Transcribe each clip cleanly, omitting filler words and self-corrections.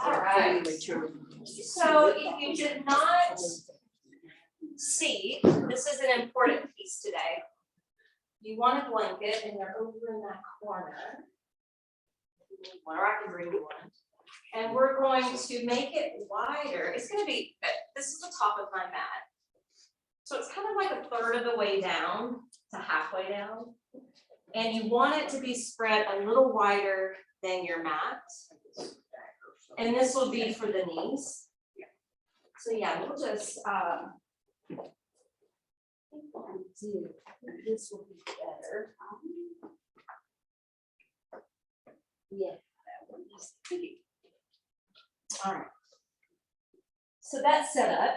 All right. So if you did not see, this is an important piece today. You want a blanket and they're over in that corner. Or I can bring you one. And we're going to make it wider. It's going to be, this is the top of my mat. So it's kind of like a third of the way down to halfway down. And you want it to be spread a little wider than your mat. And this will be for the knees. So yeah, we'll just, this will be better. Yeah, that one is pretty. All right. So that's set up.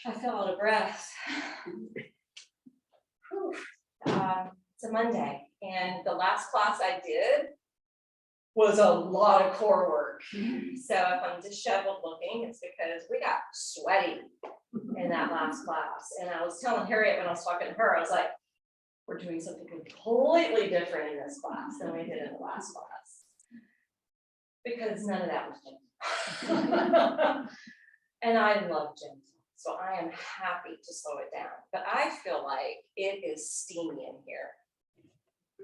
I feel out of breath. It's a Monday, and the last class I did was a lot of core work. So if I'm disheveled looking, it's because we got sweaty in that last class. And I was telling Harriet when I was talking to her, I was like, we're doing something completely different in this class than we did in the last class. Because none of that was gentle. And I love gentle. So I am happy to slow it down. But I feel like it is steamy in here.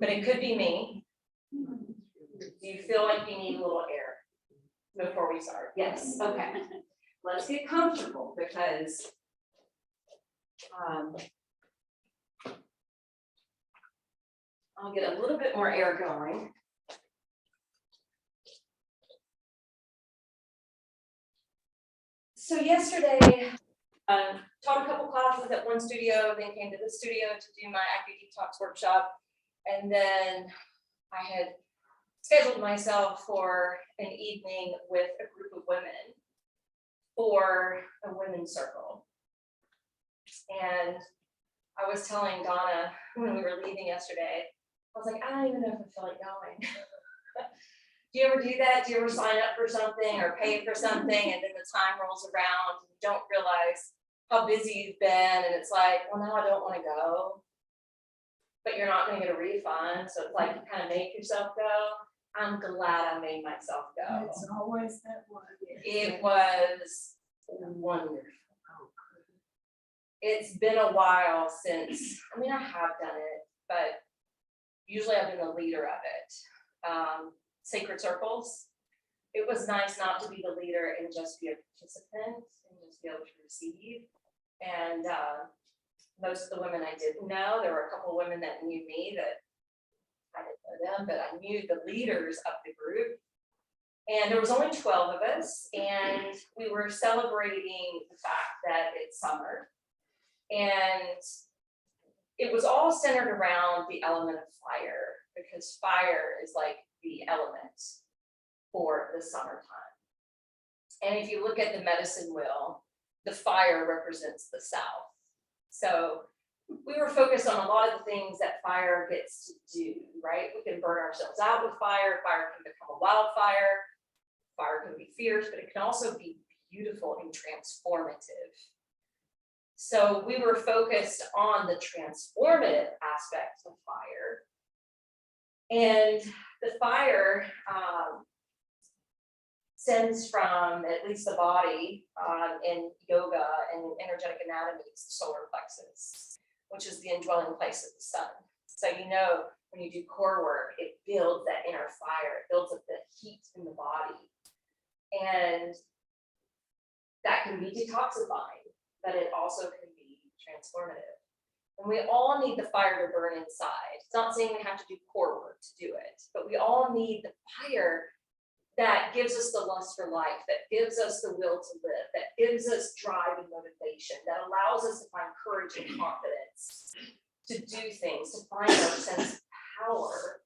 But it could be me. Do you feel like you need a little air before we start? Yes, okay. Let's get comfortable because I'll get a little bit more air going. So yesterday, taught a couple classes at one studio, then came to the studio to do my Active Detox workshop. And then I had scheduled myself for an evening with a group of women for a women's circle. And I was telling Donna when we were leaving yesterday, I was like, I don't even know if I feel like going. Do you ever do that? Do you ever sign up for something or pay for something and then the time rolls around and you don't realize how busy you've been and it's like, well, now I don't want to go, but you're not going to get a refund. So it's like you kind of make yourself go. I'm glad I made myself go. It's always that one. It was wonderful. It's been a while since, I mean, I have done it, but usually I've been the leader of it. Sacred circles. It was nice not to be the leader and just be a participant and just be able to receive. And most of the women I didn't know, there were a couple of women that knew me that I didn't know them, but I knew the leaders of the group. And there was only 12 of us, and we were celebrating the fact that it's summer. And it was all centered around the element of fire, because fire is like the element for the summertime. And if you look at the medicine wheel, the fire represents the south. So we were focused on a lot of the things that fire gets to do, right? We can burn ourselves out with fire. Fire can become a wildfire. Fire can be fierce, but it can also be beautiful and transformative. So we were focused on the transformative aspect of fire. And the fire stems from, at least the body in yoga and in energetic anatomy, it's the solar plexus, which is the indwelling place of the sun. So you know, when you do core work, it builds that inner fire, it builds up the heat in the body. And that can be detoxifying, but it also can be transformative. And we all need the fire to burn inside. It's not saying we have to do core work to do it, but we all need the fire that gives us the lust for life, that gives us the will to live, that gives us drive and motivation, that allows us to find courage and confidence to do things, to find our sense of power,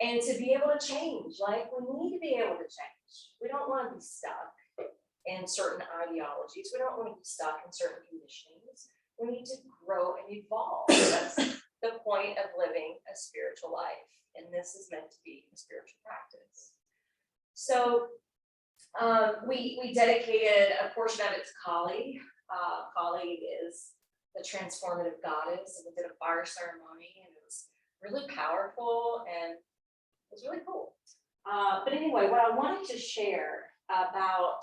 and to be able to change. Like, we need to be able to change. We don't want to be stuck in certain ideologies. We don't want to be stuck in certain conditionings. We need to grow and evolve. That's the point of living a spiritual life. And this is meant to be a spiritual practice. So we dedicated a portion of it to Kali. Kali is the transformative goddess, and we did a fire ceremony, and it was really powerful and it was really cool. But anyway, what I wanted to share about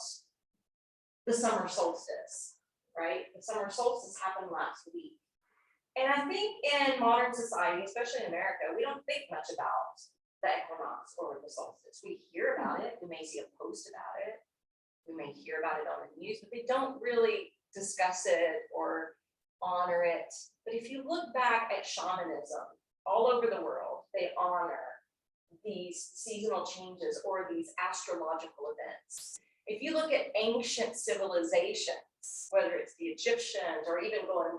the summer solstice, right? The summer solstice happened last week. And I think in modern society, especially in America, we don't think much about the equinox or the solstice. We hear about it, we may see a post about it, we may hear about it on the news, but they don't really discuss it or honor it. But if you look back at shamanism all over the world, they honor these seasonal changes or these astrological events. If you look at ancient civilizations, whether it's the Egyptians or even going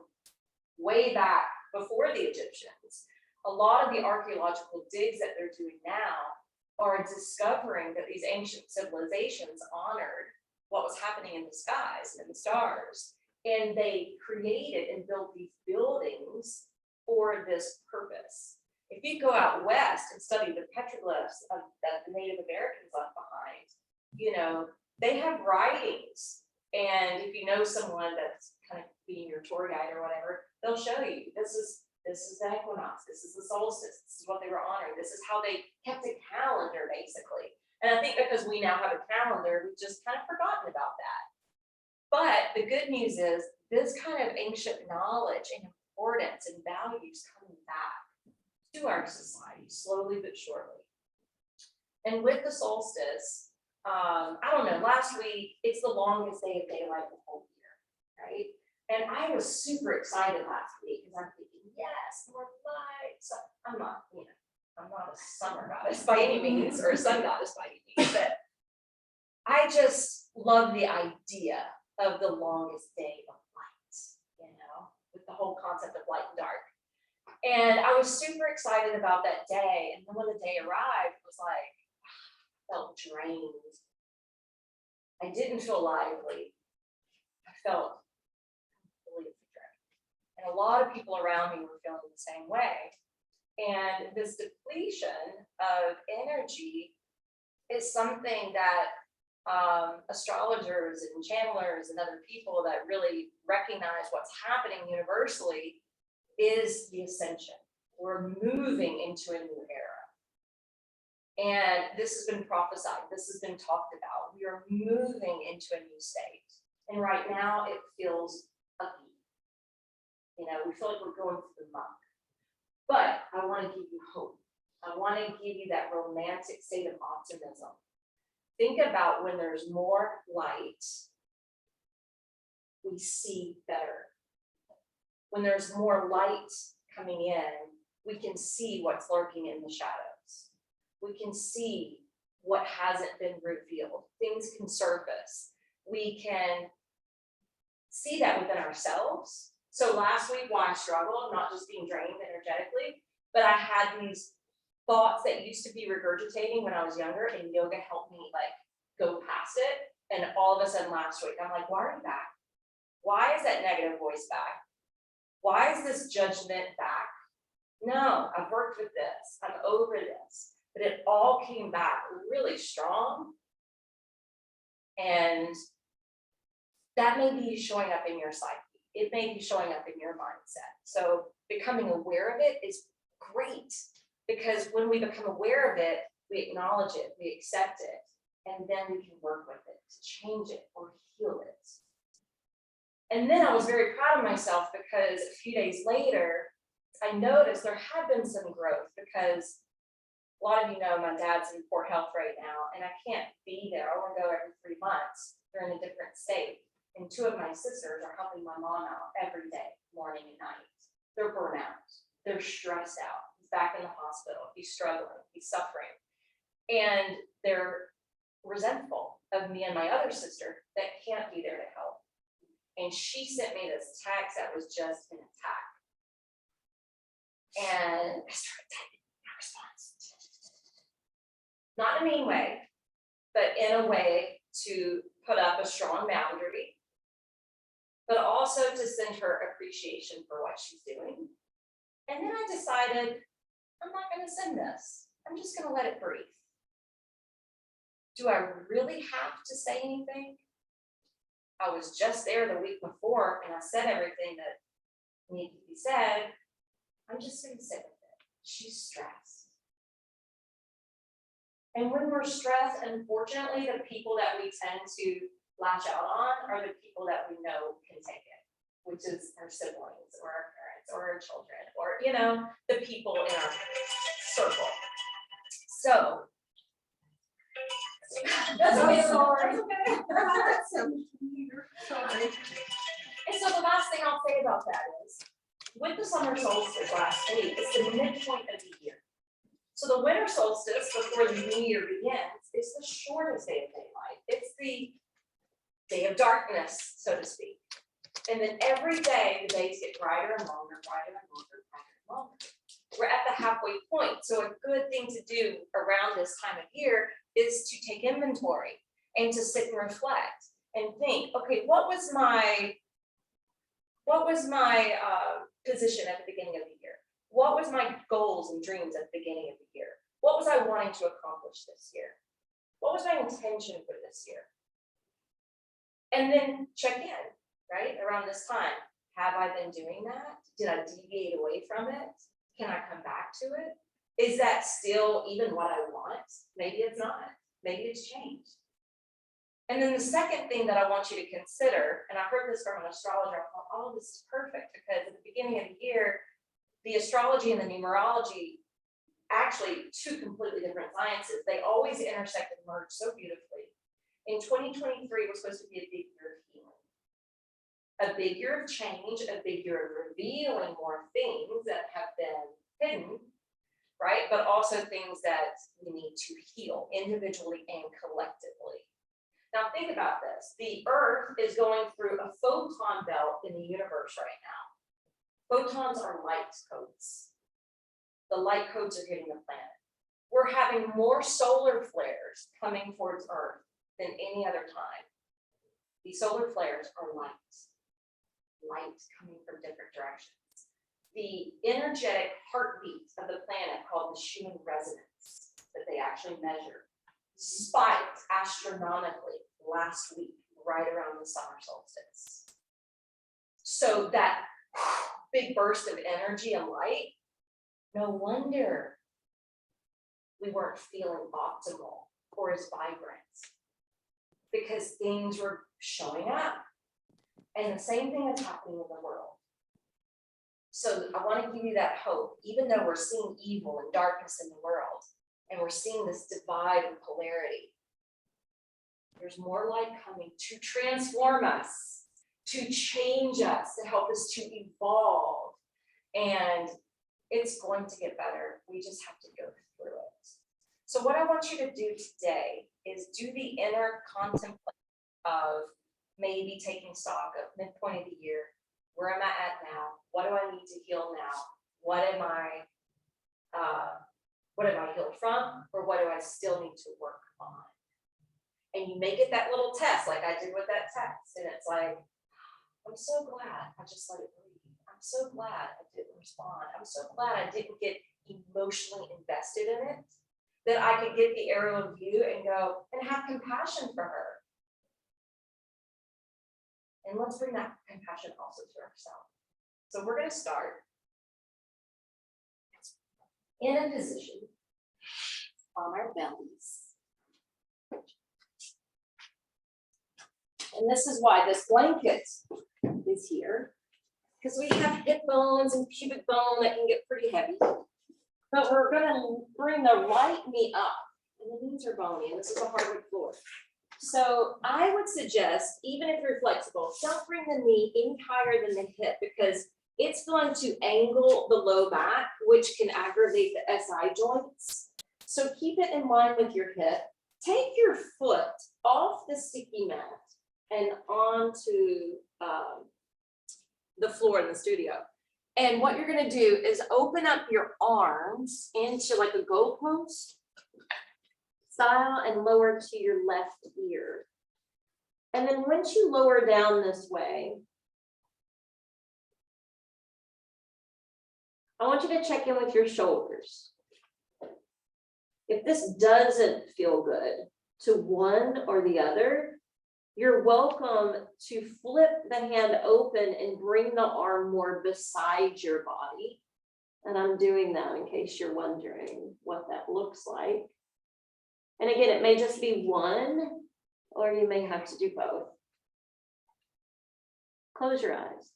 way back before the Egyptians, a lot of the archaeological digs that they're doing now are discovering that these ancient civilizations honored what was happening in the skies and in the stars. And they created and built these buildings for this purpose. If you go out west and study the petroglyphs that the Native Americans left behind, you know, they have writings. And if you know someone that's kind of being your tour guide or whatever, they'll show you this is the equinox, this is the solstice, this is what they were honoring, this is how they kept a calendar basically. And I think because we now have a calendar, we've just kind of forgotten about that. But the good news is this kind of ancient knowledge and importance and values coming back to our society slowly but surely. And with the solstice, I don't know, last week, it's the longest day of daylight the whole year, right? And I was super excited last week because I'm thinking, yes, more light. So I'm not a summer goddess by any means, or a sun goddess by any means, but I just love the idea of the longest day of light, with the whole concept of light and dark. And I was super excited about that day. And then when the day arrived, it was like, I felt drained. I didn't feel lively. I felt completely drained. And a lot of people around me were feeling the same way. And this depletion of energy is something that astrologers and channelers and other people that really recognize what's happening universally is the ascension. We're moving into a new era. And this has been prophesied, this has been talked about. We are moving into a new state. And right now it feels ucky. We feel like we're going through the muck. But I want to give you hope. I want to give you that romantic state of optimism. Think about when there's more light, we see better. When there's more light coming in, we can see what's lurking in the shadows. We can see what hasn't been revealed. Things can surface. We can see that within ourselves. So last week, while I struggled, not just being drained energetically, but I had these thoughts that used to be regurgitating when I was younger, and yoga helped me go past it. And all of a sudden last week, I'm like, why are you back? Why is that negative voice back? Why is this judgment back? No, I've worked with this. I'm over this. But it all came back really strong. And that may be showing up in your psyche. It may be showing up in your mindset. So becoming aware of it is great, because when we become aware of it, we acknowledge it, we accept it, and then we can work with it to change it or heal it. And then I was very proud of myself because a few days later, I noticed there had been some growth, because a lot of you know my dad's in poor health right now, and I can't be there. I only go every 3 months. They're in a different state. And 2 of my sisters are helping my mom out every day, morning and night. They're burnt out. They're stressed out. He's back in the hospital. He's struggling. He's suffering. And they're resentful of me and my other sister that can't be there to help. And she sent me this text that was just an attack. And I started typing my response. Not in a mean way, but in a way to put up a strong boundary, but also to send her appreciation for what she's doing. And then I decided, I'm not going to send this. I'm just going to let it breathe. Do I really have to say anything? I was just there the week before and I said everything that needed to be said. I'm just going to sit with it. She's stressed. And when we're stressed, unfortunately, the people that we tend to lash out on are the people that we know can take it, which is our siblings or our parents or our children or, you know, the people in our circle. So that's okay. Sorry. Sorry. And so the last thing I'll say about that is, with the summer solstice last week, it's the midpoint of the year. So the winter solstice, before the new year begins, is the shortest day of daylight. It's the day of darkness, so to speak. And then every day, the days get brighter and longer, brighter and longer, brighter and longer. We're at the halfway point. So a good thing to do around this time of year is to take inventory and to sit and reflect and think, okay, what was my position at the beginning of the year? What was my goals and dreams at the beginning of the year? What was I wanting to accomplish this year? What was my intention for this year? And then check in, right? Around this time, have I been doing that? Did I deviate away from it? Can I come back to it? Is that still even what I want? Maybe it's not. Maybe it's changed. And then the second thing that I want you to consider, and I heard this from an astrologer, I thought, oh, this is perfect, because at the beginning of the year, the astrology and the numerology, actually two completely different sciences, they always intersect and merge so beautifully. In 2023 was supposed to be a big year of healing, a big year of change, a big year of revealing more things that have been hidden, right? But also things that we need to heal individually and collectively. Now think about this. The Earth is going through a photon belt in the universe right now. Photons are light codes. The light codes are hitting the planet. We're having more solar flares coming towards Earth than any other time. These solar flares are light coming from different directions. The energetic heartbeat of the planet, called the Schumann resonance, that they actually measure, spiked astronomically last week, right around the summer solstice. So that big burst of energy and light, no wonder we weren't feeling optimal or as vibrant, because things were showing up. And the same thing is happening in the world. So I want to give you that hope, even though we're seeing evil and darkness in the world, and we're seeing this divide and polarity, there's more light coming to transform us, to change us, to help us to evolve. And it's going to get better. We just have to go through it. So what I want you to do today is do the inner contemplation of maybe taking stock of midpoint of the year. Where am I at now? What do I need to heal now? What am I healed from, or what do I still need to work on? And you make it that little test, like I did with that text, and it's like, I'm so glad I just let it breathe. I'm so glad I didn't respond. I'm so glad I didn't get emotionally invested in it, that I could get the aerial view and go and have compassion for her. And let's bring that compassion also to ourselves. So we're going to start in a position on our bellies. And this is why this blanket is here, because we have hip bones and pubic bone that can get pretty heavy. But we're going to bring the right knee up, and the knees are bony, and this is a hardwood floor. So I would suggest, even if you're flexible, don't bring the knee any higher than the hip, because it's going to angle the low back, which can aggravate the SI joints. So keep it in line with your hip. Take your foot off the sticky mat and onto the floor in the studio. And what you're going to do is open up your arms into like a goalpost style and lower to your left ear. And then once you lower down this way, I want you to check in with your shoulders. If this doesn't feel good to one or the other, you're welcome to flip the hand open and bring the arm more beside your body. And I'm doing that in case you're wondering what that looks like. And again, it may just be one, or you may have to do both. Close your eyes.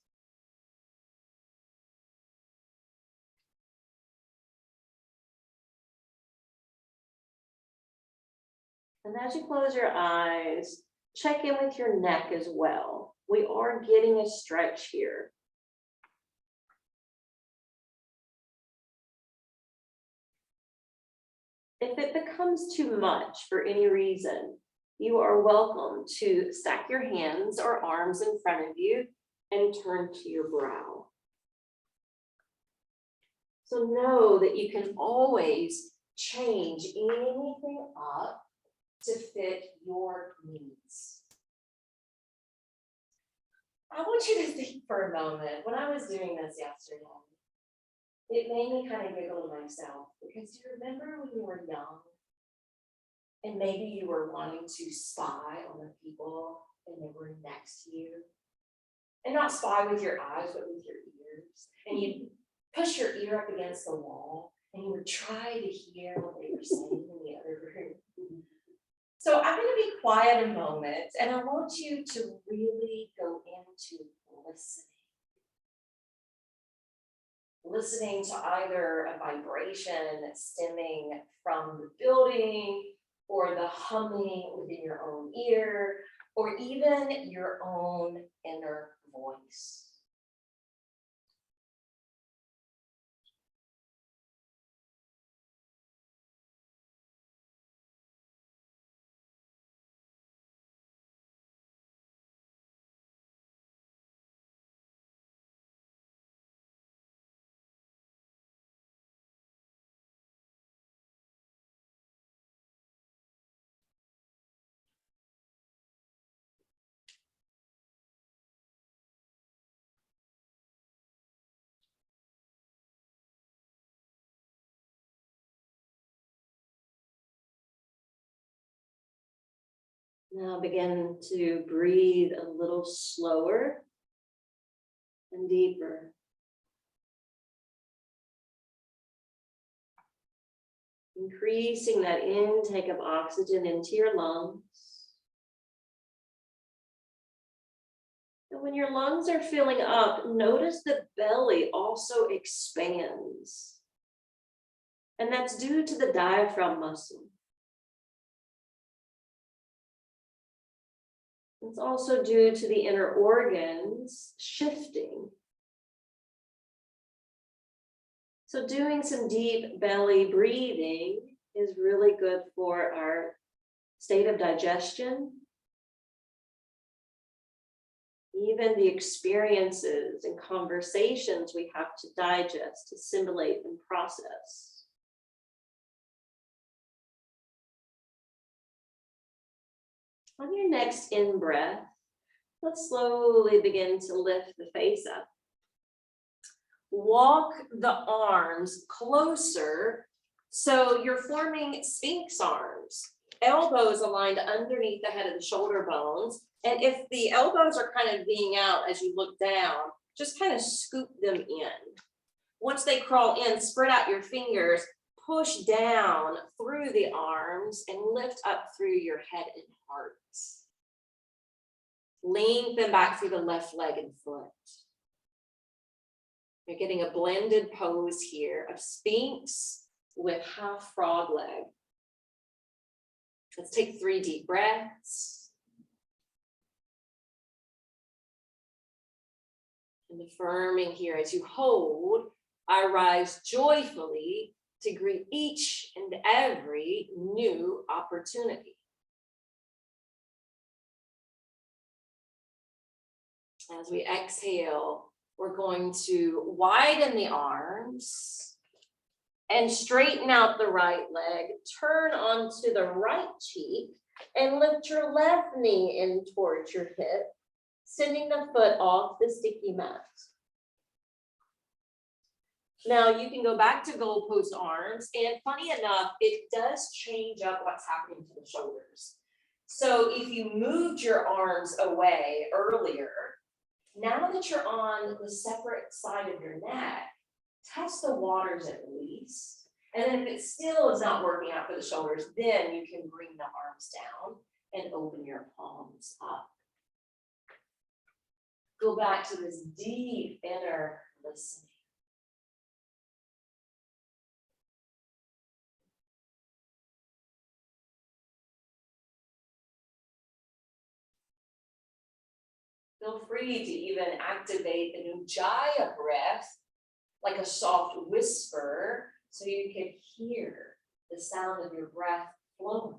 And as you close your eyes, check in with your neck as well. We are getting a stretch here. If it becomes too much for any reason, you are welcome to stack your hands or arms in front of you and turn to your brow. So know that you can always change anything up to fit your needs. I want you to think for a moment, when I was doing this yesterday, it made me kind of giggle to myself, because do you remember when you were young and maybe you were wanting to spy on the people and they were next to you? And not spy with your eyes, but with your ears. And you'd push your ear up against the wall and you would try to hear what they were saying in the other room. So I'm going to be quiet a moment and I want you to really go into listening. Listening to either a vibration stemming from the building, or the humming within your own ear, or even your own inner voice. Now begin to breathe a little slower and deeper. Increasing that intake of oxygen into your lungs. And when your lungs are filling up, notice the belly also expands. And that's due to the diaphragm muscle. It's also due to the inner organs shifting. So doing some deep belly breathing is really good for our state of digestion, even the experiences and conversations we have to digest, assimilate, and process. On your next in-breath, let's slowly begin to lift the face up. Walk the arms closer, so you're forming Sphinx arms. Elbows aligned underneath the head of the shoulder bones. And if the elbows are kind of being out as you look down, just kind of scoop them in. Once they crawl in, spread out your fingers, push down through the arms and lift up through your head and heart. Lengthen back through the left leg and foot. You're getting a blended pose here of Sphinx with half frog leg. Let's take 3 deep breaths. And affirming here as you hold, I rise joyfully to greet each and every new opportunity. As we exhale, we're going to widen the arms and straighten out the right leg, turn onto the right cheek, and lift your left knee in towards your hip, sending the foot off the sticky mat. Now you can go back to goalpost arms, and funny enough, it does change up what's happening to the shoulders. So if you moved your arms away earlier, now that you're on the separate side of your neck, test the waters at least And then if it still is not working out for the shoulders, then you can bring the arms down and open your palms up. Go back to this deep inner listening. Feel free to even activate the Ujjayi breath like a soft whisper so you can hear the sound of your breath flowing.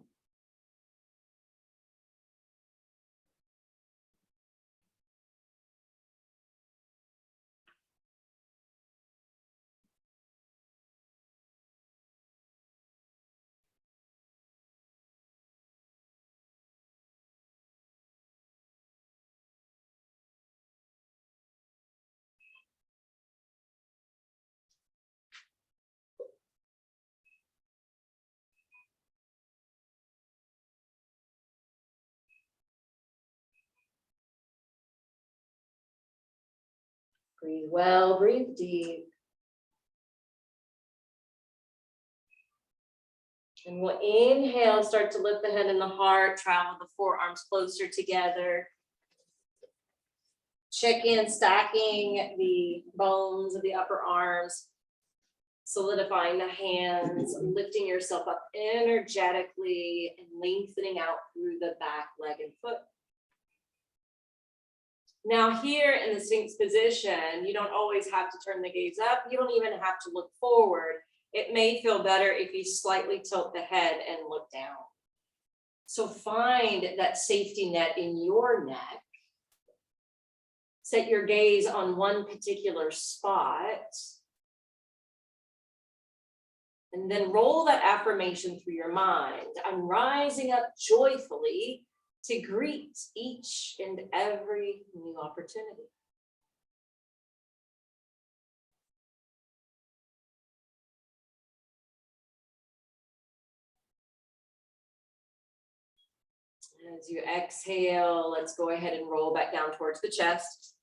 Breathe well, breathe deep. And we'll inhale, start to lift the head and the heart, travel the forearms closer together. Check in, stacking the bones of the upper arms, solidifying the hands, lifting yourself up energetically and lengthening out through the back leg and foot. Now here in the Sphinx position, you don't always have to turn the gaze up. You don't even have to look forward. It may feel better if you slightly tilt the head and look down. So find that safety net in your neck. Set your gaze on one particular spot. And then roll that affirmation through your mind. I'm rising up joyfully to greet each and every new opportunity. As you exhale, let's go ahead and roll back down towards the chest.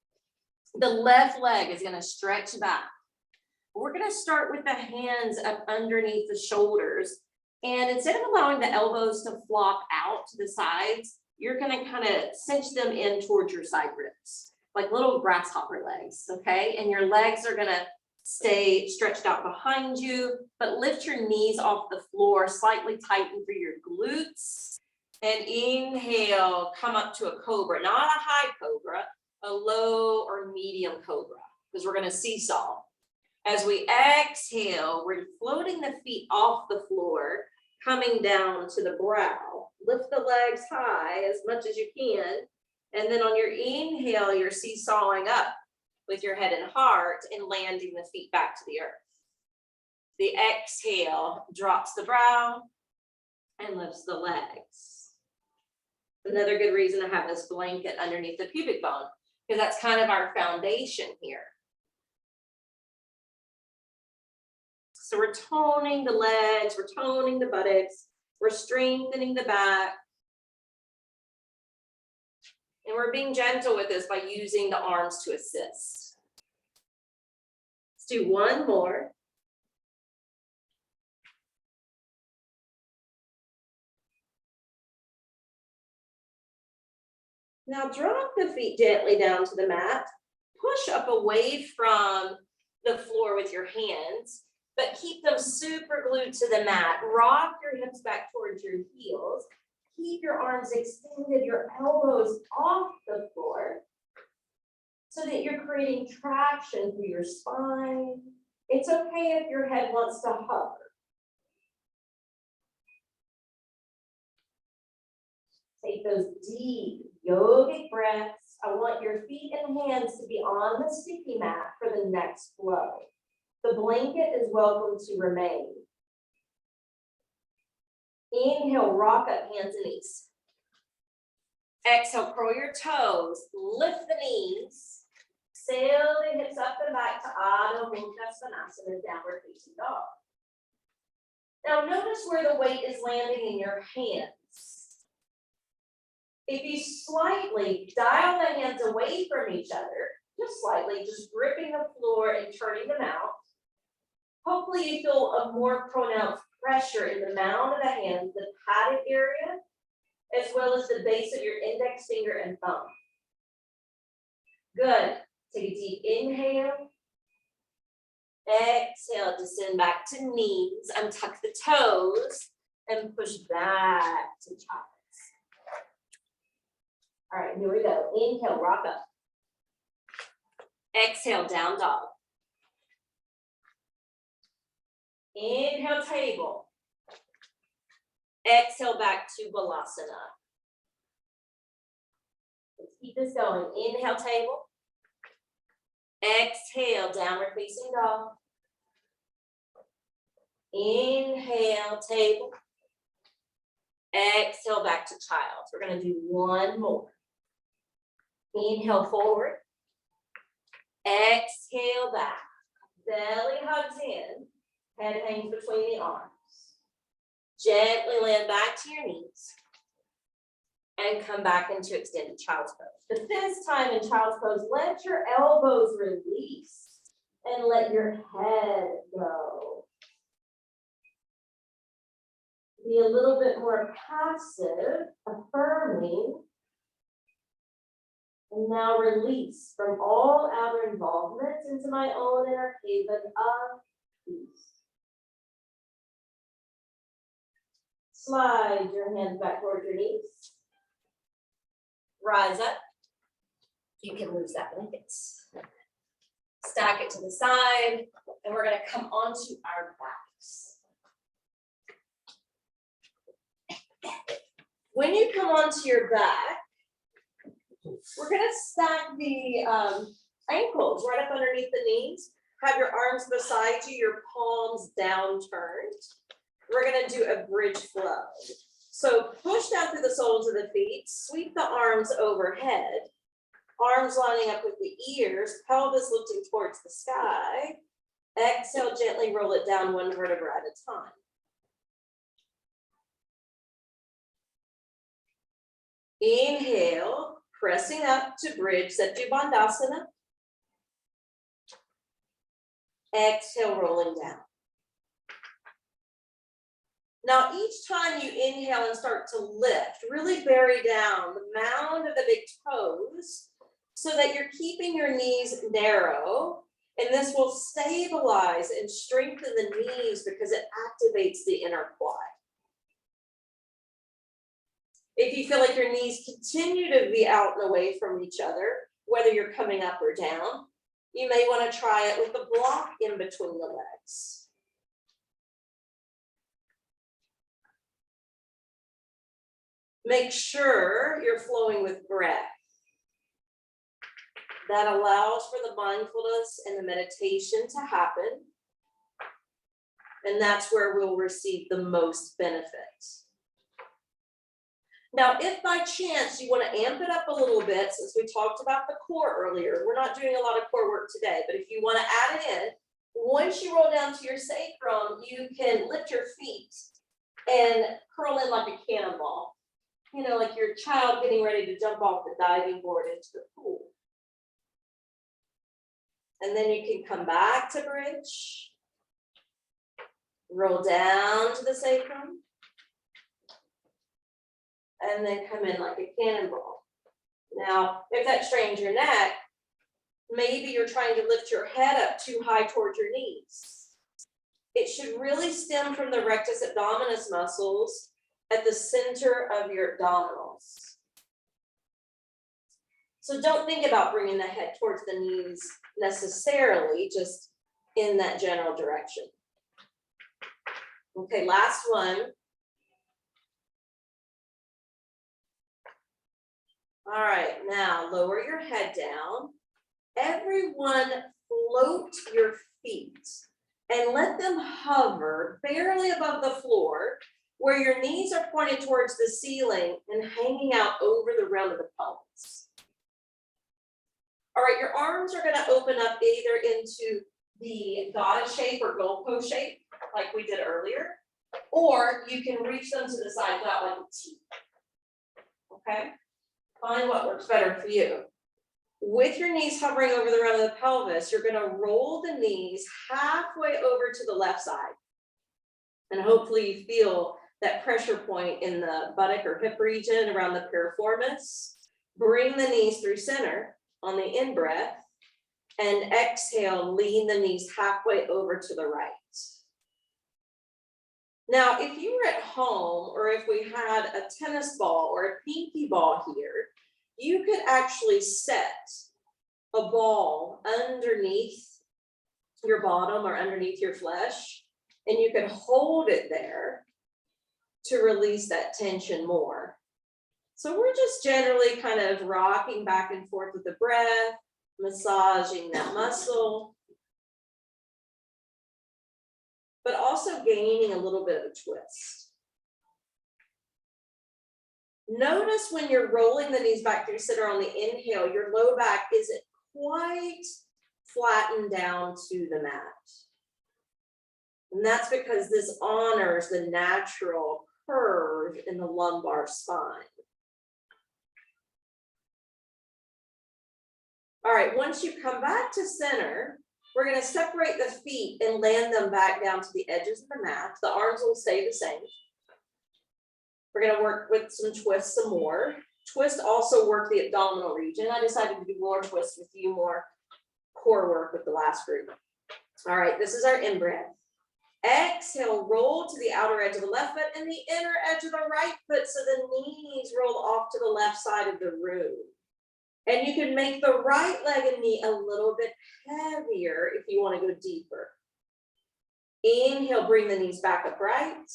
The left leg is going to stretch back. We're going to start with the hands up underneath the shoulders. And instead of allowing the elbows to flop out to the sides, you're going to kind of cinch them in towards your side ribs, like little grasshopper legs, okay? And your legs are going to stay stretched out behind you, but lift your knees off the floor, slightly tighten through your glutes. And inhale, come up to a cobra, not a high cobra, a low or medium cobra, because we're going to seesaw. As we exhale, we're floating the feet off the floor, coming down to the brow. Lift the legs high as much as you can. And then on your inhale, you're seesawing up with your head and heart and landing the feet back to the earth. The exhale drops the brow and lifts the legs. Another good reason to have this blanket underneath the pubic bone, because that's kind of our foundation here. So we're toning the legs, we're toning the buttocks, we're strengthening the back. And we're being gentle with this by using the arms to assist. Let's do one more. Now drop the feet gently down to the mat. Push up away from the floor with your hands, but keep them super glued to the mat. Rock your hips back towards your heels. Keep your arms extended, your elbows off the floor so that you're creating traction through your spine. It's okay if your head wants to hover. Take those deep yogic breaths. I want your feet and hands to be on the sticky mat for the next flow. The blanket is welcome to remain. Inhale, rock up hands and knees. Exhale, curl your toes, lift the knees, sail the hips up and back to Adho Mukha Svanasana, downward facing dog. Now notice where the weight is landing in your hands. If you slightly dial the hands away from each other, just slightly, just gripping the floor and turning them out, Hopefully you feel a more pronounced pressure in the mound of the hand, the padded area, as well as the base of your index finger and thumb. Good. Take a deep inhale. Exhale, descend back to knees, untuck the toes, and push back to child's. All right, here we go. Inhale, rock up. Exhale, down dog. Inhale, table. Exhale, back to balasana. Let's keep this going. Inhale, table. Exhale, downward facing dog. Inhale, table. Exhale, back to child. We're going to do one more. Inhale, forward. Exhale, back. Belly hugs in. Head hangs between the arms. Gently land back to your knees. And come back into extended child's pose. But this time in child's pose, let your elbows release and let your head go. Be a little bit more passive, affirming. And now release from all outer involvements into my own inner haven of peace. Slide your hands back towards your knees. Rise up. You can lose that blankets. Stack it to the side, and we're going to come onto our backs. When you come onto your back, we're going to stack the ankles right up underneath the knees. Have your arms beside you, your palms down turned. We're going to do a bridge flow. So push down through the soles of the feet, sweep the arms overhead, arms lining up with the ears, pelvis lifting towards the sky. Exhale, gently roll it down one vertebra at a time. Inhale, pressing up to bridge, Setu Bandhasana. Exhale, rolling down. Now, each time you inhale and start to lift, really bury down the mound of the big toes so that you're keeping your knees narrow, and this will stabilize and strengthen the knees because it activates the inner quad. If you feel like your knees continue to be out and away from each other, whether you're coming up or down, you may want to try it with a block in between the legs. Make sure you're flowing with breath. That allows for the mindfulness and the meditation to happen. And that's where we'll receive the most benefit. Now, if by chance you want to amp it up a little bit, since we talked about the core earlier, we're not doing a lot of core work today, but if you want to add it in, once you roll down to your sacrum, you can lift your feet and curl in like a cannonball. You know, like your child getting ready to jump off the diving board into the pool. And then you can come back to bridge. Roll down to the sacrum. And then come in like a cannonball. Now, if that strains your neck, maybe you're trying to lift your head up too high towards your knees. It should really stem from the rectus abdominis muscles at the center of your abdominals. So don't think about bringing the head towards the knees necessarily, just in that general direction. Okay, last one. All right, now lower your head down. Everyone float your feet and let them hover barely above the floor where your knees are pointed towards the ceiling and hanging out over the round of the pelvis. All right, your arms are going to open up either into the goddess shape or goalpost shape, like we did earlier, or you can reach them to the side out like a T. Okay? Find what works better for you. With your knees hovering over the rim of the pelvis, you're going to roll the knees halfway over to the left side. And hopefully you feel that pressure point in the buttock or hip region around the piriformis. Bring the knees through center on the in breath, and exhale, lean the knees halfway over to the right. Now, if you were at home, or if we had a tennis ball or a pinky ball here, you could actually set a ball underneath your bottom or underneath your flesh, and you could hold it there to release that tension more. So we're just generally kind of rocking back and forth with the breath, massaging that muscle, but also gaining a little bit of a twist. Notice when you're rolling the knees back through center on the inhale, your low back isn't quite flattened down to the mat. And that's because this honors the natural curve in the lumbar spine. All right, once you come back to center, we're going to separate the feet and land them back down to the edges of the mat. The arms will stay the same. We're going to work with some twists some more. Twist also work the abdominal region. I decided to do more twists with you, more core work with the last group. All right, this is our in-breath. Exhale, roll to the outer edge of the left foot and the inner edge of the right foot so the knees roll off to the left side of the room. And you can make the right leg and knee a little bit heavier if you want to go deeper. Inhale, bring the knees back upright.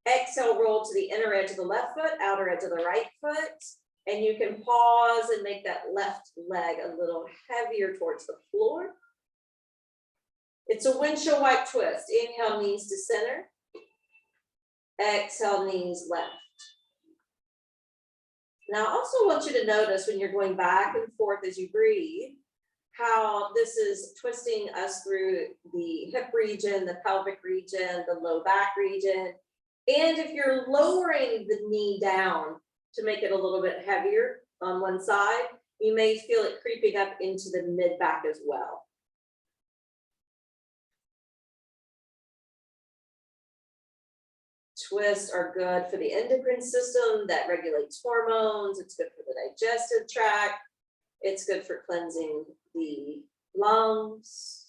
Exhale, roll to the inner edge of the left foot, outer edge of the right foot. And you can pause and make that left leg a little heavier towards the floor. It's a windshield wipe twist. Inhale, knees to center. Exhale, knees left. Now, I also want you to notice when you're going back and forth as you breathe, how this is twisting us through the hip region, the pelvic region, the low back region. And if you're lowering the knee down to make it a little bit heavier on one side, you may feel it creeping up into the mid back as well. Twists are good for the endocrine system that regulates hormones. It's good for the digestive tract. It's good for cleansing the lungs,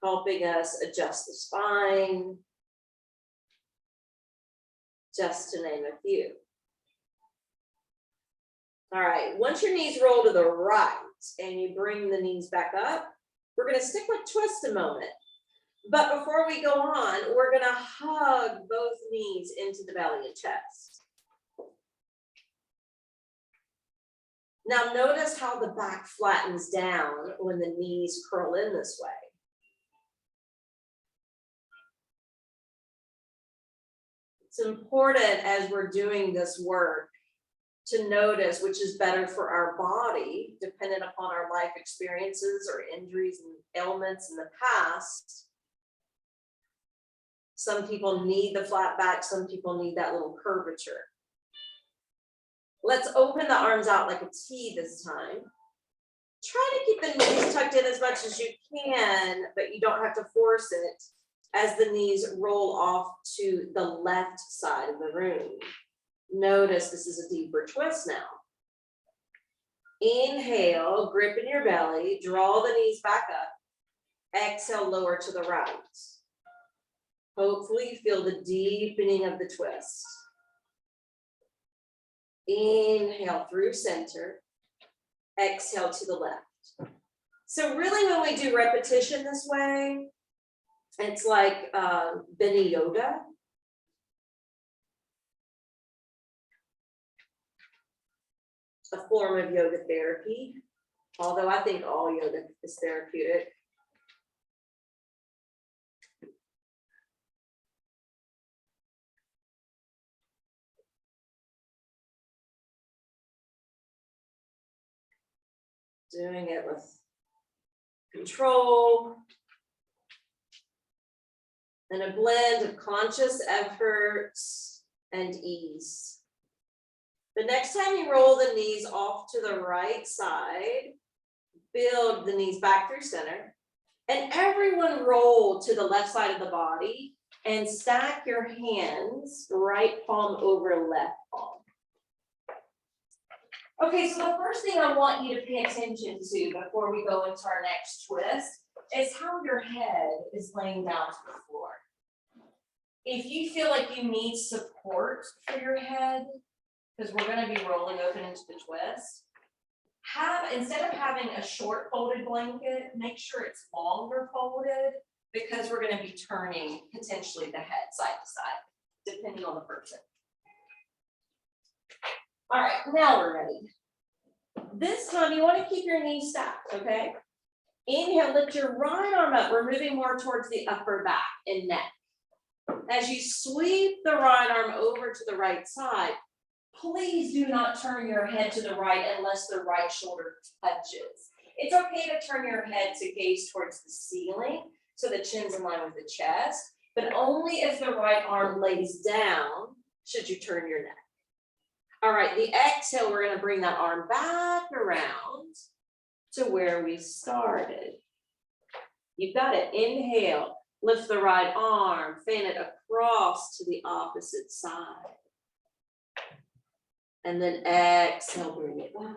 helping us adjust the spine, just to name a few. All right, once your knees roll to the right and you bring the knees back up, we're going to stick with twist a moment. But before we go on, we're going to hug both knees into the belly and chest. Now notice how the back flattens down when the knees curl in this way. It's important as we're doing this work to notice which is better for our body, dependent upon our life experiences or injuries and ailments in the past. Some people need the flat back, some people need that little curvature. Let's open the arms out like a T this time. Try to keep the knees tucked in as much as you can, but you don't have to force it as the knees roll off to the left side of the room. Notice this is a deeper twist now. Inhale, grip in your belly, draw the knees back up. Exhale, lower to the right. Hopefully you feel the deepening of the twist. Inhale through center. Exhale to the left. So really when we do repetition this way, it's like Benny Yoga. A form of yoga therapy, although I think all yoga is therapeutic. Doing it with control and a blend of conscious effort and ease. The next time you roll the knees off to the right side, build the knees back through center. And everyone roll to the left side of the body and stack your hands right palm over left palm. Okay, so the first thing I want you to pay attention to before we go into our next twist is how your head is laying down to the floor. If you feel like you need support for your head, because we're going to be rolling open into the twist, instead of having a short folded blanket, make sure it's longer folded, because we're going to be turning potentially the head side to side, depending on the person. All right, now we're ready. This time you want to keep your knees stacked, okay? Inhale, lift your right arm up. We're moving more towards the upper back and neck. As you sweep the right arm over to the right side, please do not turn your head to the right unless the right shoulder touches. It's okay to turn your head to gaze towards the ceiling so the chin's in line with the chest, but only if the right arm lays down should you turn your neck. All right, the exhale, we're gonna bring that arm back around to where we started. You've got it. Inhale, lift the right arm, fan it across to the opposite side. And then exhale, bring it back.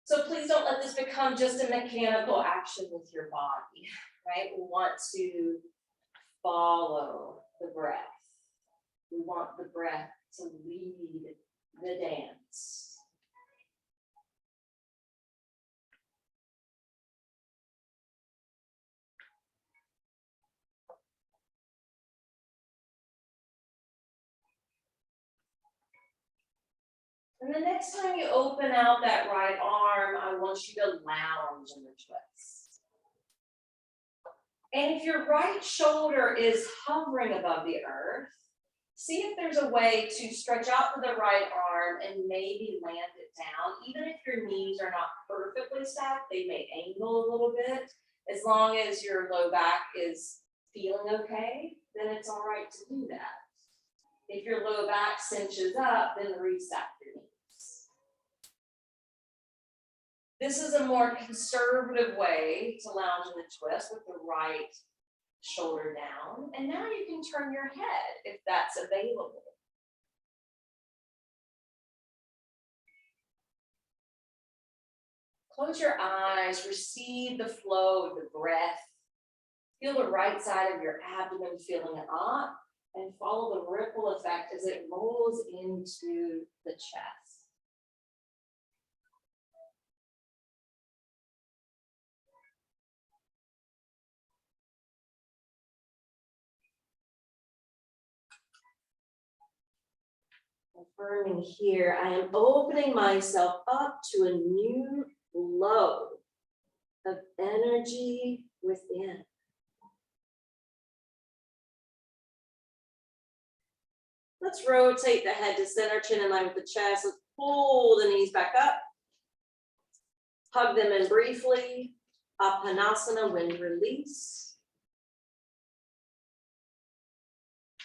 So please don't let this become just a mechanical action with your body, right? We want to follow the breath. We want the breath to lead the dance. And the next time you open out that right arm, I want you to lounge in the twist. And if your right shoulder is hovering above the earth, see if there's a way to stretch out to the right arm and maybe land it down. Even if your knees are not perfectly stacked, they may angle a little bit. As long as your low back is feeling okay, then it's all right to do that. If your low back cinches up, then restack your knees. This is a more conservative way to lounge in the twist with the right shoulder down. And now you can turn your head if that's available. Close your eyes, receive the flow of the breath. Feel the right side of your abdomen filling up and follow the ripple effect as it rolls into the chest. Affirming here, I am opening myself up to a new flow of energy within. Let's rotate the head to center, chin in line with the chest. Let's pull the knees back up. Hug them in briefly. Apanasana, wind release.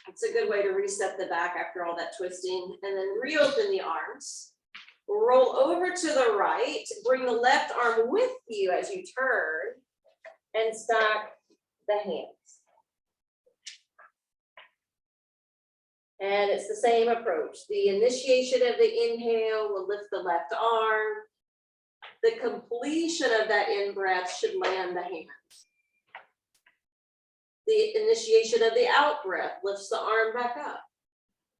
It's a good way to reset the back after all that twisting. And then reopen the arms. Roll over to the right. Bring the left arm with you as you turn. And stack the hands. And it's the same approach. The initiation of the inhale will lift the left arm. The completion of that in-breath should land the hands. The initiation of the out-breath lifts the arm back up.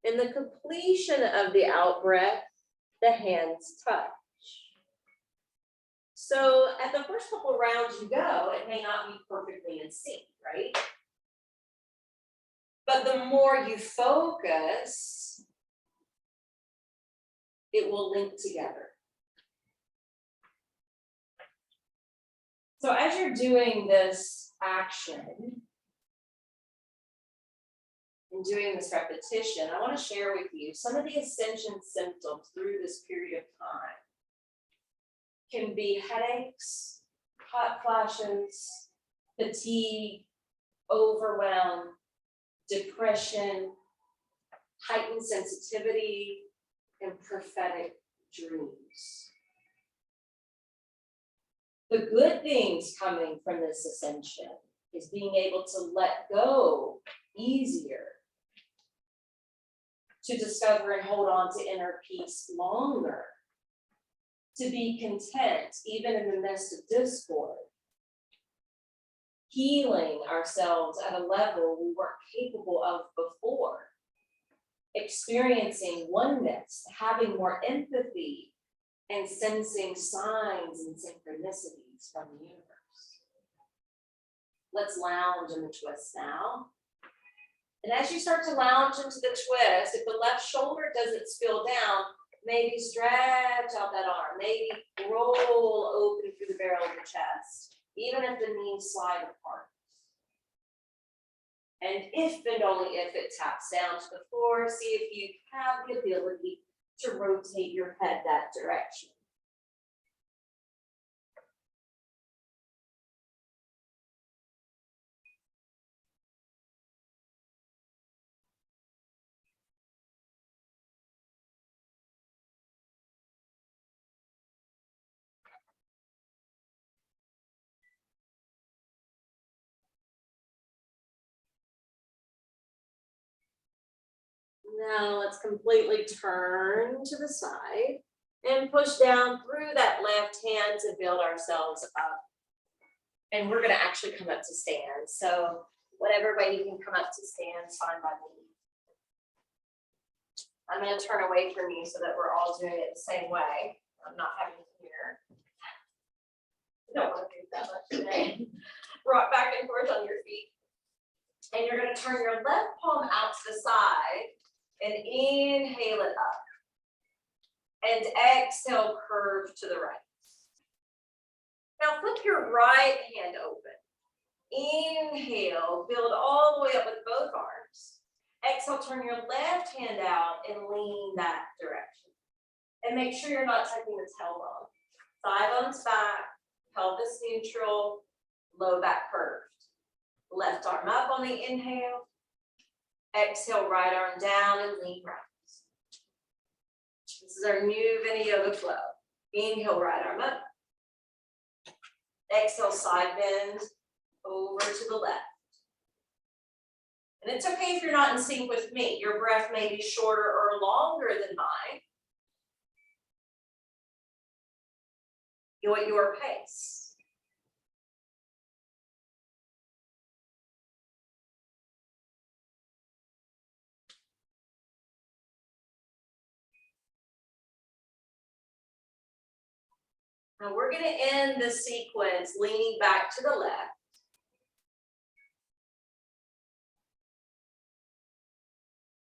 And the completion of the out-breath, the hands touch. So at the first couple rounds you go, it may not be perfectly in sync, right? But the more you focus, it will link together. So as you're doing this action and doing this repetition, I want to share with you some of the ascension symptoms through this period of time. Can be headaches, hot flashes, fatigue, overwhelm, depression, heightened sensitivity, and prophetic dreams. The good things coming from this ascension is being able to let go easier, to discover and hold on to inner peace longer, to be content even in the midst of discord, healing ourselves at a level we weren't capable of before, experiencing oneness, having more empathy, and sensing signs and synchronicities from the universe. Let's lounge in the twist now. And as you start to lounge into the twist, if the left shoulder doesn't spill down, maybe stretch out that arm, maybe roll open through the barrel of the chest, even if the knees slide apart. And if and only if it taps down to the floor, see if you have the ability to rotate your head that direction. Now let's completely turn to the side and push down through that left hand to build ourselves up. And we're gonna actually come up to stand. So whatever way you can come up to stand is fine by me. I'm gonna turn away from you so that we're all doing it the same way. I'm not having to hear. I don't want to do that much today. Rock back and forth on your feet. And you're gonna turn your left palm out to the side and inhale it up. And exhale, curve to the right. Now flip your right hand open. Inhale, build all the way up with both arms. Exhale, turn your left hand out and lean that direction. And make sure you're not tucking the tailbone. Thigh bones back, pelvis neutral, low back curved. Left arm up on the inhale. Exhale, right arm down and lean right. This is our new Vini Yoga flow. Inhale, right arm up. Exhale, side bend over to the left. And it's okay if you're not in sync with me. Your breath may be shorter or longer than mine. Go at your pace. Now we're going to end the sequence leaning back to the left.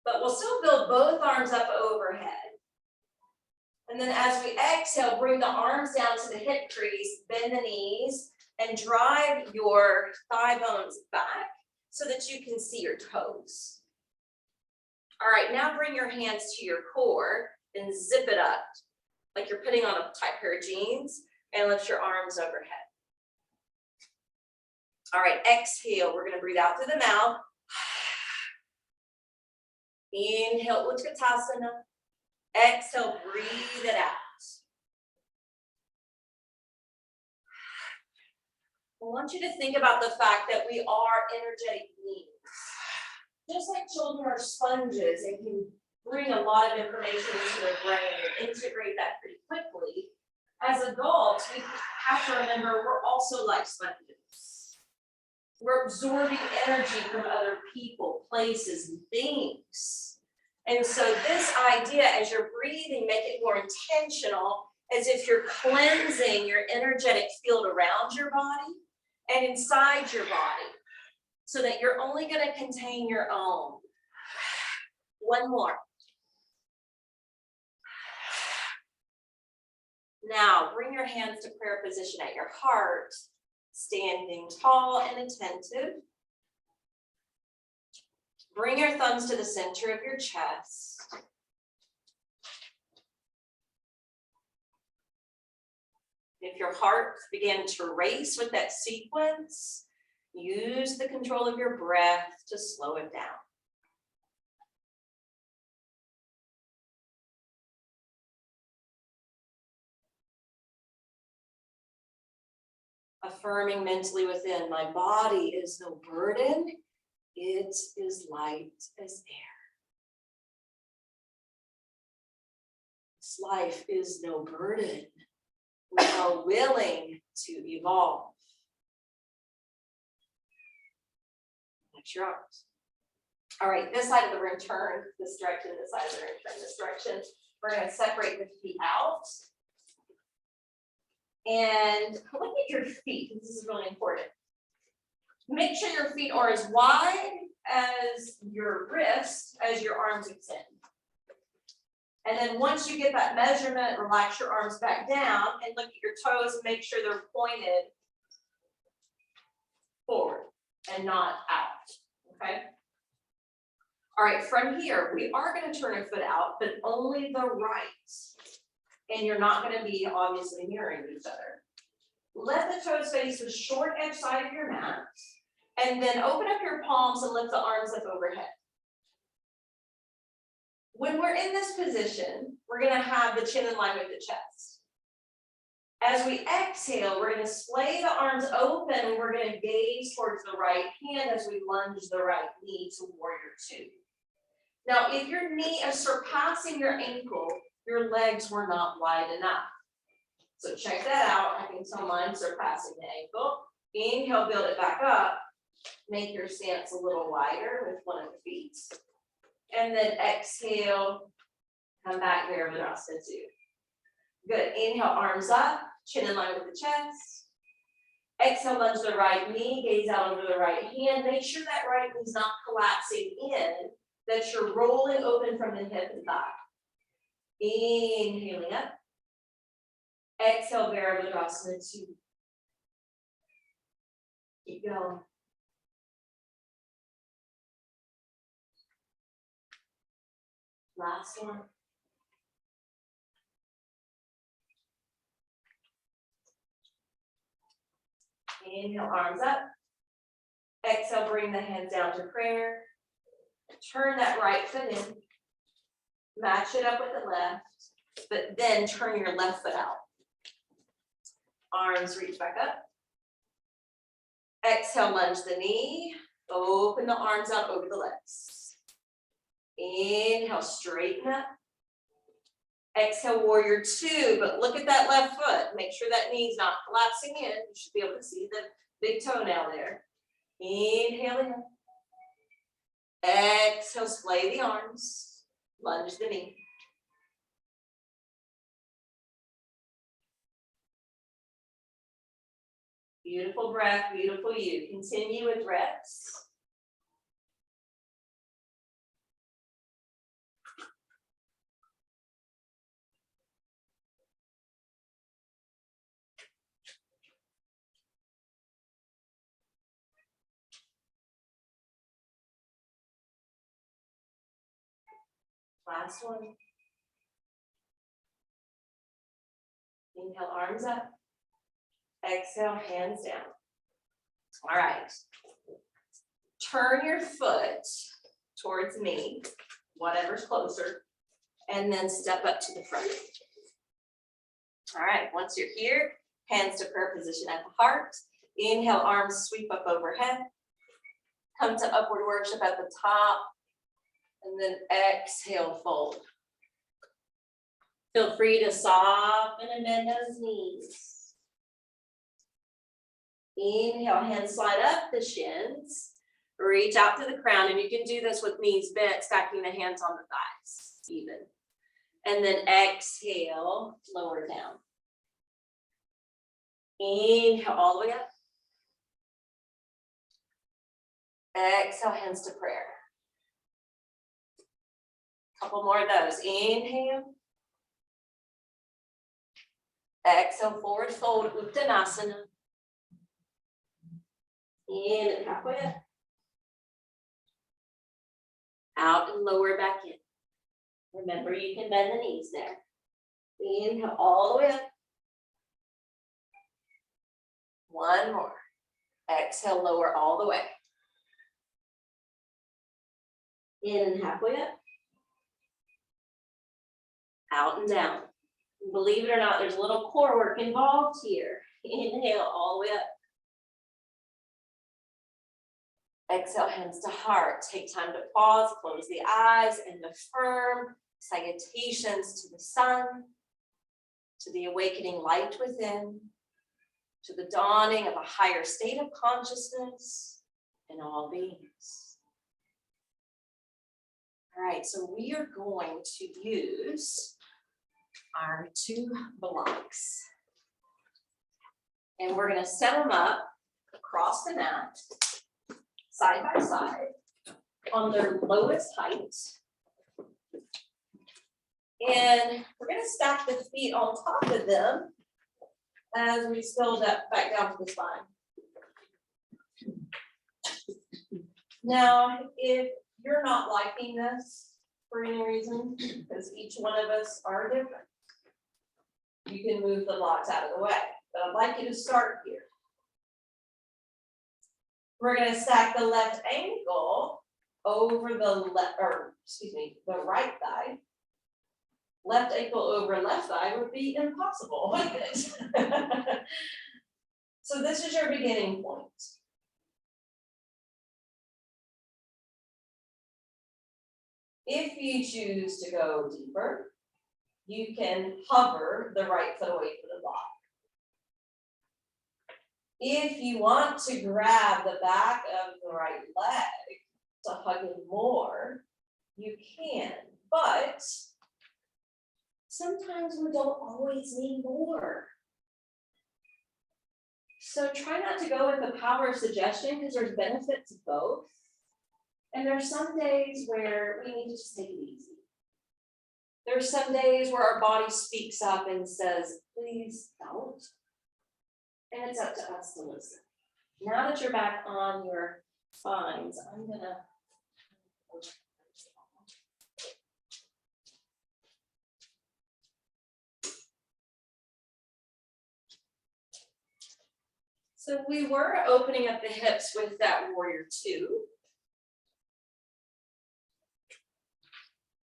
But we'll still build both arms up overhead. And then as we exhale, bring the arms down to the hip crease, bend the knees, and drive your thigh bones back so that you can see your toes. All right, now bring your hands to your core and zip it up like you're putting on a tight pair of jeans, and lift your arms overhead. All right, exhale, we're gonna breathe out through the mouth. Inhale, Utkatasana. Exhale, breathe it out. I want you to think about the fact that we are energetic beings. Just like children are sponges and can bring a lot of information into their brain and integrate that pretty quickly. As adults, we have to remember we're also like sponges. We're absorbing energy from other people, places, and things. And so this idea, as you're breathing, make it more intentional, as if you're cleansing your energetic field around your body and inside your body, so that you're only going to contain your own. One more. Now, bring your hands to prayer position at your heart, standing tall and attentive. Bring your thumbs to the center of your chest. If your heart began to race with that sequence, use the control of your breath to slow it down. Affirming mentally within, my body is no burden, it is light as air. This life is no burden. We are willing to evolve. Flex your arms. All right, this side of the room, turn this direction, this side of the room, turn this direction. We're going to separate the feet out. And look at your feet. This is really important. Make sure your feet are as wide as your wrists, as your arms extend. And then once you get that measurement, relax your arms back down and look at your toes and make sure they're pointed forward and not out, okay? All right, from here, we are going to turn a foot out, but only the right. And you're not going to be obviously mirroring each other. Let the toes face the short edge side of your mat, and then open up your palms and lift the arms up overhead. When we're in this position, we're going to have the chin in line with the chest. As we exhale, we're going to splay the arms open and we're going to gaze towards the right hand as we lunge the right knee to warrior two. Now, if your knee is surpassing your ankle, your legs were not wide enough. So check that out. I can tell mine surpassing the ankle. Inhale, build it back up. Make your stance a little wider with one of the feet. And then exhale, come back there, Virasana 2. Good, inhale, arms up, chin in line with the chest. Exhale, lunge the right knee, gaze out over the right hand. Make sure that right knee's not collapsing in, that you're rolling open from the hip and thigh. Inhaling up. Exhale, Virasana 2. Keep going. Last one. Inhale, arms up. Exhale, bring the hands down to prayer. Turn that right foot in. Match it up with the left, but then turn your left foot out. Arms reach back up. Exhale, lunge the knee. Open the arms out over the legs. Inhale, straighten up. Exhale, warrior two, but look at that left foot. Make sure that knee's not collapsing in. You should be able to see the big toenail there. Inhaling up. Exhale, splay the arms. Lunge the knee. Beautiful breath, beautiful you. Continue with reps. Last one. Inhale, arms up. Exhale, hands down. All right. Turn your foot towards me, whatever's closer, and then step up to the front. All right, once you're here, hands to prayer position at the heart. Inhale, arms sweep up overhead. Come to upward worship at the top. And then exhale, fold. Feel free to soften and bend those knees. Inhale, hands slide up the shins. Reach out to the crown, and you can do this with knees bent, stacking the hands on the thighs, even. And then exhale, lower down. Inhale, all the way up. Exhale, hands to prayer. Couple more of those. Inhale. Exhale, forward fold, Uttanasana. In and halfway up. Out and lower back in. Remember, you can bend the knees there. Inhale, all the way up. One more. Exhale, lower all the way. In and halfway up. Out and down. Believe it or not, there's a little core work involved here. Inhale all the way up. Exhale, hands to heart. Take time to pause, close the eyes, and affirm salutations to the sun, to the awakening light within, to the dawning of a higher state of consciousness in all beings. All right, so we are going to use our 2 blocks. And we're going to set them up across the mat, side by side, on their lowest height. And we're going to stack the feet on top of them as we spill that back down to the spine. Now, if you're not liking this for any reason, because each one of us are different, you can move the blocks out of the way. But I'd like you to start here. We're going to stack the left ankle over the the right thigh. Left ankle over left thigh would be impossible, wouldn't it? So this is your beginning point. If you choose to go deeper, you can hover the right foot away from the block. If you want to grab the back of the right leg to hug it more, you can, but sometimes we don't always need more. So try not to go with the power of suggestion because there's benefits of both. And there's some days where we need to just take it easy. There's some days where our body speaks up and says, please don't. And it's up to us to listen. Now that you're back on your spines, I'm gonna. So we were opening up the hips with that warrior 2.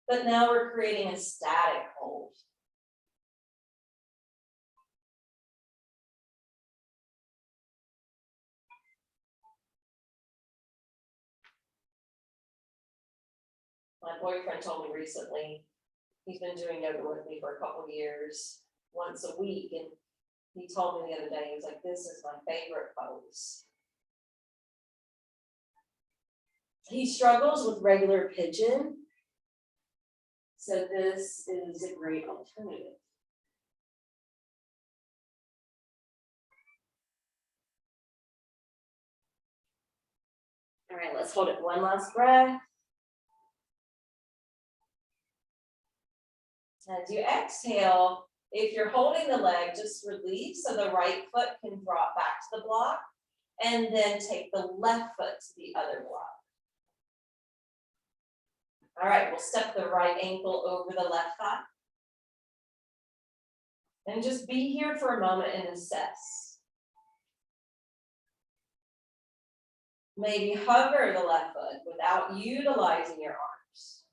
But now we're creating a static hold. My boyfriend told me recently, he's been doing yoga with me for a couple of years, once a week, and he told me the other day, he was like, this is my favorite pose. He struggles with regular pigeon, so this is a great alternative. All right, let's hold it one last breath. As you exhale, if you're holding the leg, just release so the right foot can drop back to the block, and then take the left foot to the other block. All right, we'll step the right ankle over the left thigh. And just be here for a moment and assess. Maybe hover the left foot without utilizing your arms.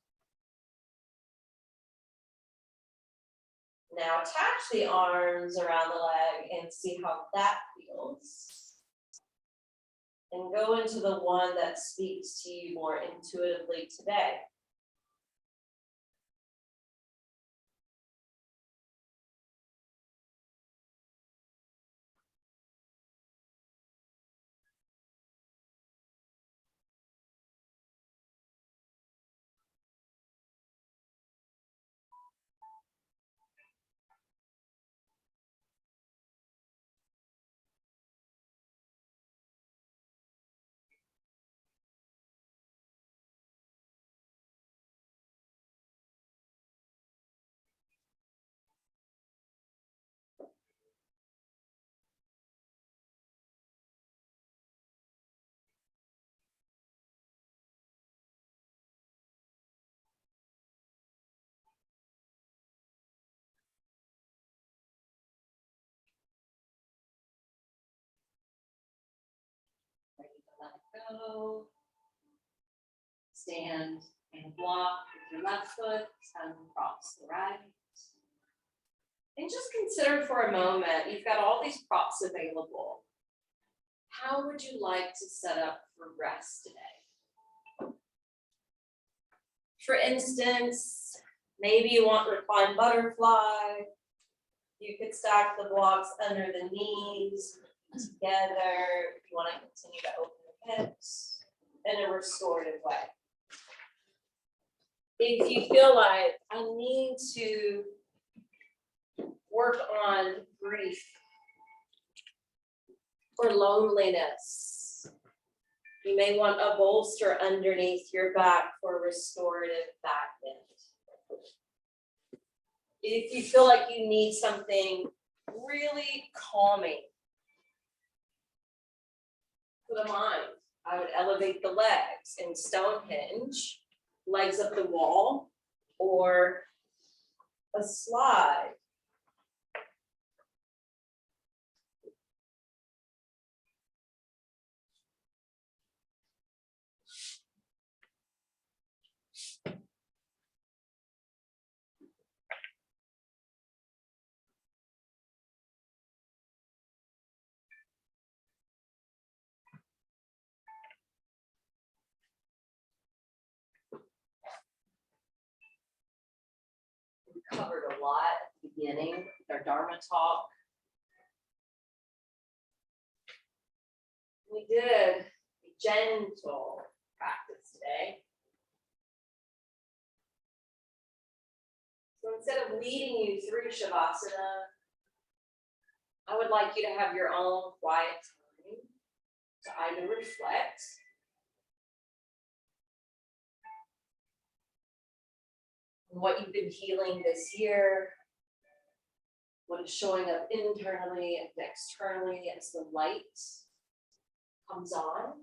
Now attach the arms around the leg and see how that feels. And go into the one that speaks to you more intuitively today. Ready to let go. Stand and block with your left foot, stand across the right. And just consider for a moment, you've got all these props available. How would you like to set up for rest today? For instance, maybe you want reclined butterfly. You could stack the blocks under the knees together. If you want to continue to open the hips in a restorative way. If you feel like I need to work on grief or loneliness, you may want a bolster underneath your back for restorative back bend. If you feel like you need something really calming for the mind, I would elevate the legs in Stonehenge, legs up the wall, or a slide. We covered a lot at the beginning with our Dharma talk. We did a gentle practice today. So instead of leading you through Shavasana, I would like you to have your own quiet time to either reflect on what you've been healing this year, what is showing up internally and externally as the light comes on,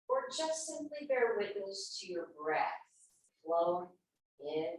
or just simply bear witness to your breath flowing in.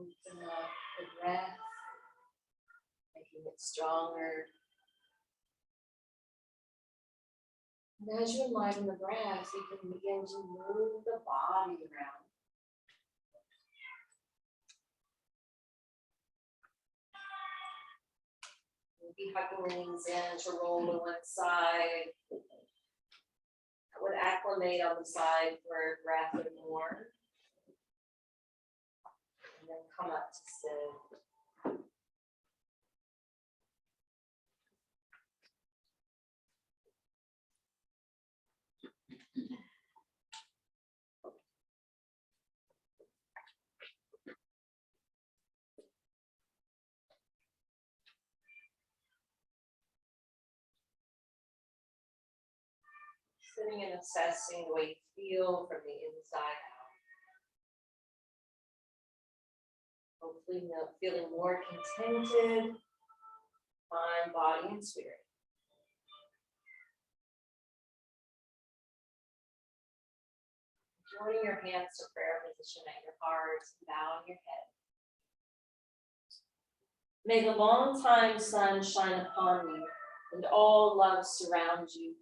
Open up the breath, making it stronger. And as you enliven the breath, you can begin to move the body around. Maybe hugging the knees in to roll to one side. I would acclimate on the side for a breath or more. And then come up to sit. Sitting and assessing the way you feel from the inside out. Hopefully feeling more contented, mind, body, and spirit. Joining your hands to prayer position at your heart, bowing your head. May the long time sun shine upon you, and all love surround you,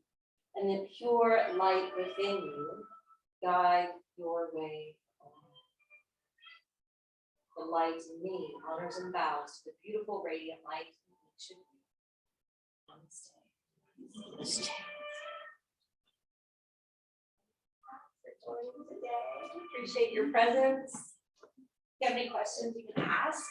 and the pure light within you guide your way on. The light in me honors and bows to the beautiful radiant light in each of you. Namaste. For joining today. Appreciate your presence. If you have any questions, you can ask.